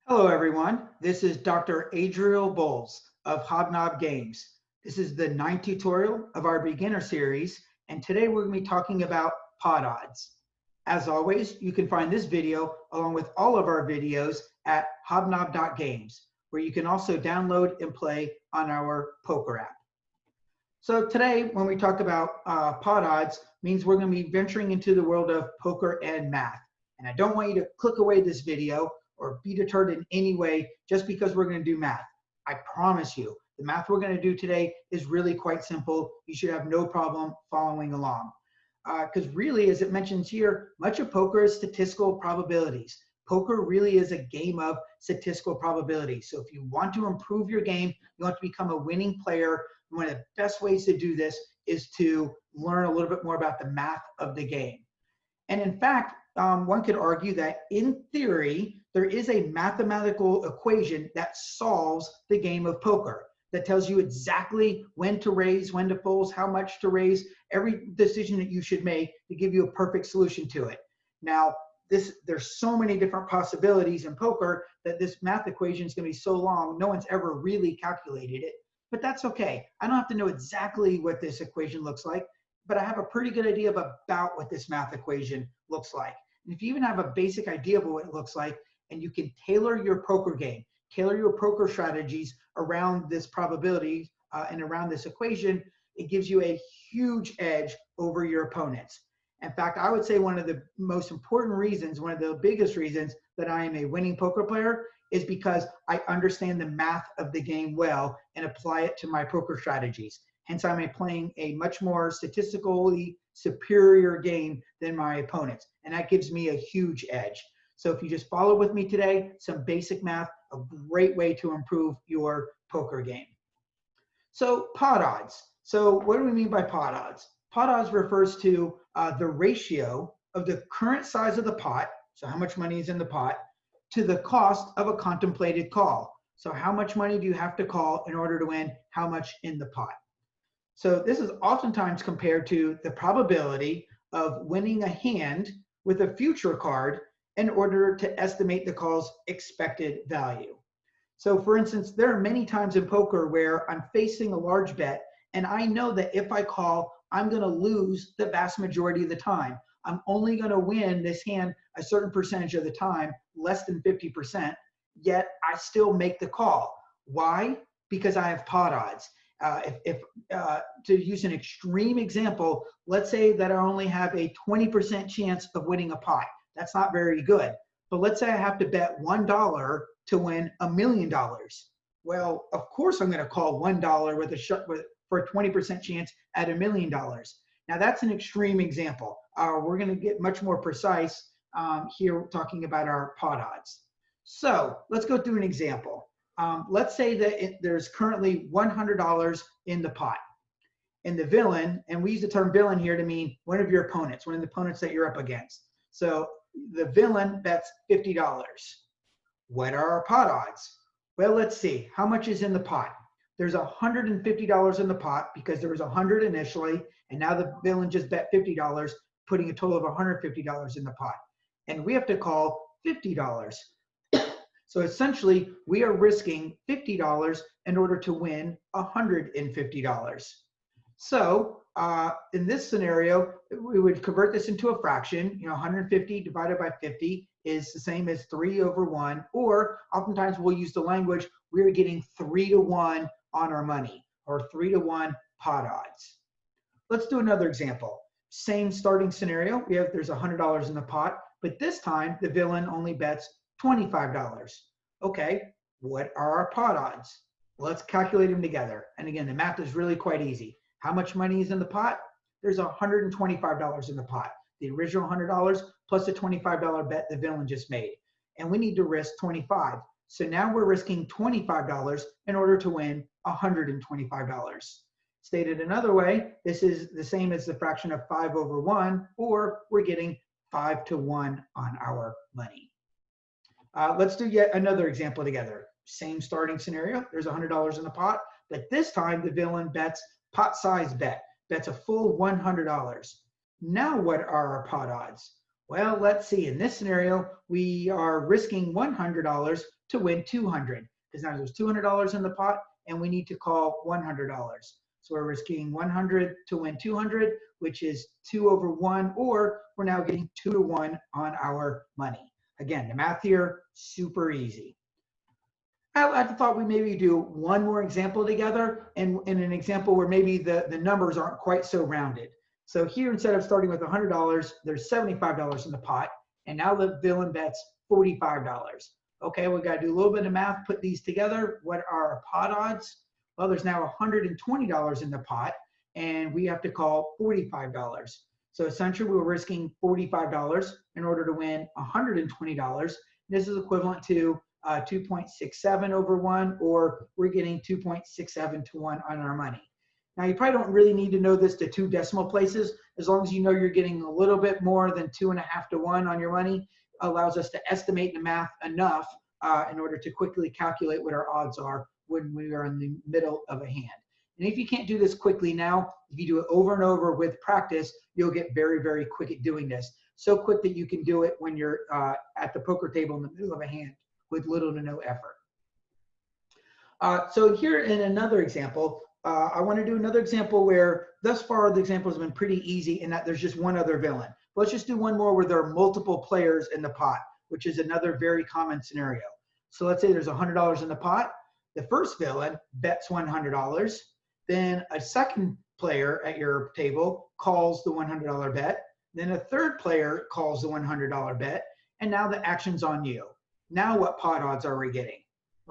Hello, everyone. This is Dr. Adriel Bowles of Hobnob Games. This is the ninth tutorial of our beginner series, and today we're going to be talking about pot odds. As always, you can find this video along with all of our videos at hobnob.games, where you can also download and play on our poker app. So today, when we talk about pot odds, means we're going to be venturing into the world of poker and math. And I don't want you to click away this video or be deterred in any way just because we're going to do math. I promise you, the math we're going to do today is really quite simple. You should have no problem following along. Because really, as it mentions here, much of poker is statistical probabilities. Poker really is a game of statistical probabilities. So if you want to improve your game, you want to become a winning player, one of the best ways to do this is to learn a little bit more about the math of the game. And in fact, one could argue that in theory, there is a mathematical equation that solves the game of poker, that tells you exactly when to raise, when to fold, how much to raise, every decision that you should make to give you a perfect solution to it. Now, there's so many different possibilities in poker that this math equation is going to be so long, no one's ever really calculated it. But that's okay. I don't have to know exactly what this equation looks like, but I have a pretty good idea about what this math equation looks like. And if you even have a basic idea of what it looks like, and you can tailor your poker game, tailor your poker strategies around this probability and around this equation, it gives you a huge edge over your opponents. In fact, I would say one of the most important reasons, one of the biggest reasons that I am a winning poker player is because I understand the math of the game well and apply it to my poker strategies. Hence, I'm playing a much more statistically superior game than my opponents. And that gives me a huge edge. So if you just follow with me today, some basic math, a great way to improve your poker game. So pot odds. So what do we mean by pot odds? Pot odds refers to the ratio of the current size of the pot, so how much money is in the pot, to the cost of a contemplated call. So how much money do you have to call in order to win how much in the pot? So this is oftentimes compared to the probability of winning a hand with a future card in order to estimate the call's expected value. So for instance, there are many times in poker where I'm facing a large bet and I know that if I call, I'm going to lose the vast majority of the time. I'm only going to win this hand a certain percentage of the time, less than 50%, yet I still make the call. Why? Because I have pot odds. To use an extreme example, let's say that I only have a 20% chance of winning a pot. That's not very good. But let's say I have to bet $1 to win $1 million. Well, of course I'm going to call $1 for a 20% chance at $1 million. Now that's an extreme example. We're going to get much more precise here talking about our pot odds. So let's go through an example. Let's say that there's currently $100 in the pot. And the villain, and we use the term villain here to mean one of your opponents, one of the opponents that you're up against. So the villain bets $50. What are our pot odds? Well, let's see. How much is in the pot? There's $150 in the pot because there was 100 initially, and now the villain just bet $50, putting a total of $150 in the pot. And we have to call $50. So essentially, we are risking $50 in order to win $150. So in this scenario, we would convert this into a fraction. 150 divided by 50 is the same as 3/1, or oftentimes we'll use the language, we're getting 3-to-1 on our money, or 3-to-1 pot odds. Let's do another example. Same starting scenario. There's $100 in the pot, but this time the villain only bets $25. Okay, what are our pot odds? Let's calculate them together. And again, the math is really quite easy. How much money is in the pot? There's $125 in the pot. The original $100 plus the $25 bet the villain just made. And we need to risk 25. So now we're risking $25 in order to win $125. Stated another way, this is the same as the fraction of 5/1, or we're getting 5-to-1 on our money. Let's do yet another example together. Same starting scenario. There's $100 in the pot, but this time the villain bets pot size bet. That's a full $100. Now what are our pot odds? Well, let's see. In this scenario, we are risking $100 to win 200 because now there's $200 in the pot and we need to call $100. So we're risking 100 to win 200, which is 2 over 1, or we're now getting 2 to 1 on our money. Again, the math here, super easy. I thought we maybe do one more example together, and in an example where maybe the numbers aren't quite so rounded. So here, instead of starting with $100, there's $75 in the pot, and now the villain bets $45. Okay, we got to do a little bit of math, put these together. What are our pot odds? Well, there's now $120 in the pot, and we have to call $45. So essentially, we're risking $45 in order to win $120. This is equivalent to 2.67 over 1, or we're getting 2.67 to 1 on our money. Now, you probably don't really need to know this to 2 decimal places. As long as you know you're getting a little bit more than 2.5 to 1 on your money, allows us to estimate the math enough in order to quickly calculate what our odds are when we are in the middle of a hand. And if you can't do this quickly now, if you do it over and over with practice, you'll get very, very quick at doing this. So quick that you can do it when you're at the poker table in the middle of a hand with little to no effort. So here in another example, I want to do another example where thus far the examples have been pretty easy in that there's just one other villain. Let's just do one more where there are multiple players in the pot, which is another very common scenario. So let's say there's $100 in the pot. The first villain bets $100. Then a second player at your table calls the $100 bet. Then a third player calls the $100 bet. And now the action's on you. Now what pot odds are we getting?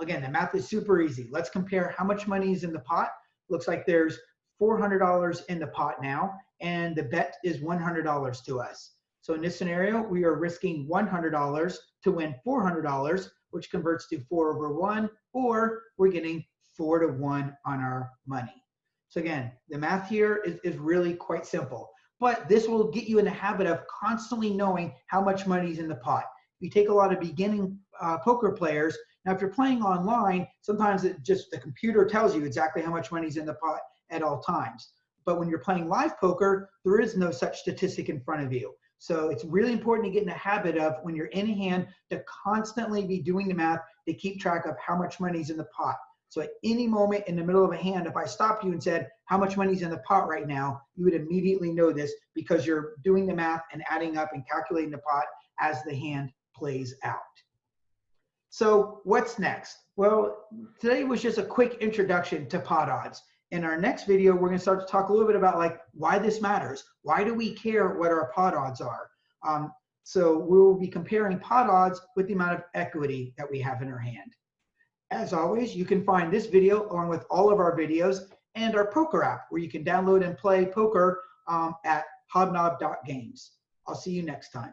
Again, the math is super easy. Let's compare how much money is in the pot. Looks like there's $400 in the pot now, and the bet is $100 to us. So in this scenario, we are risking $100 to win $400, which converts to 4 over 1, or we're getting 4 to 1 on our money. So again, the math here is really quite simple, but this will get you in the habit of constantly knowing how much money is in the pot. You take a lot of beginning poker players. Now, if you're playing online, sometimes the computer tells you exactly how much money is in the pot at all times. But when you're playing live poker, there is no such statistic in front of you. So it's really important to get in the habit of, when you're in a hand, to constantly be doing the math to keep track of how much money is in the pot. So at any moment in the middle of a hand, if I stopped you and said, how much money is in the pot right now, you would immediately know this because you're doing the math and adding up and calculating the pot as the hand plays out. So what's next? Well, today was just a quick introduction to pot odds. In our next video, we're going to start to talk a little bit about why this matters. Why do we care what our pot odds are? So we will be comparing pot odds with the amount of equity that we have in our hand. As always, you can find this video along with all of our videos and our poker app, where you can download and play poker at hobnob.games. I'll see you next time.